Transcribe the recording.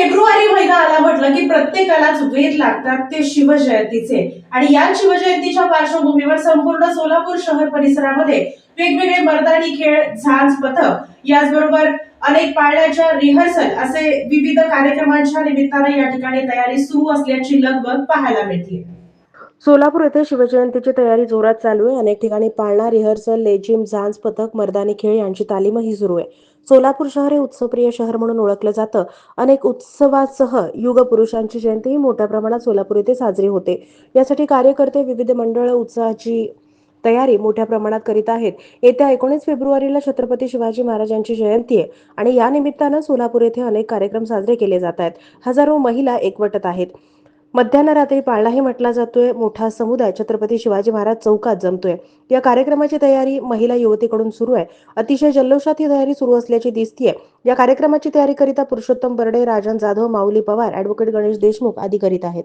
February महिना आला म्हटलं की प्रत्येकालाच वेध लागतात ते शिवजयंतीचे. आणि या शिवजयंतीच्या पार्श्वभूमीवर संपूर्ण सोलापूर शहर परिसरामध्ये वेगवेगळे मर्दानी खेळ, झांज पथक, याचबरोबर अनेक पाळण्याच्या रिहर्सल असे विविध कार्यक्रमांच्या निमित्ताने या ठिकाणी तयारी सुरू असल्याची लगबग पाहायला मिळते. सोलापूर येथे शिवजयंतीची तयारी जोरात चालू आहे. अनेक ठिकाणी पाळणा, रिहर्सल, लेझिम, झांज पथक, मर्दानी खेळ यांची तालीमही सुरू आहे. सोलापूर शहर हे उत्सवप्रिय शहर म्हणून ओळखलं जातं. अनेक उत्सवासह युगपुरुषांची जयंतीही मोठ्या प्रमाणात सोलापूर येथे साजरी होते. यासाठी कार्यकर्ते, विविध मंडळ उत्सवाची तयारी मोठ्या प्रमाणात करीत आहेत. येत्या 19 फेब्रुवारीला छत्रपती शिवाजी महाराजांची जयंती आहे आणि या निमित्तानं सोलापूर येथे अनेक कार्यक्रम साजरे केले जात आहेत. हजारो महिला एकवटत आहेत. मध्यान्हरात्री पाळणाही म्हटला जातोय. मोठा समुदाय छत्रपती शिवाजी महाराज चौकात जमतोय. या कार्यक्रमाची तयारी महिला युवतीकडून सुरू आहे. अतिशय जल्लोषात ही तयारी सुरू असल्याची दिसतीये. या कार्यक्रमाची तयारी करिता पुरुषोत्तम बर्डे, राजन जाधव, माऊली पवार, ॲडव्होकेट गणेश देशमुख आदी करीत आहेत.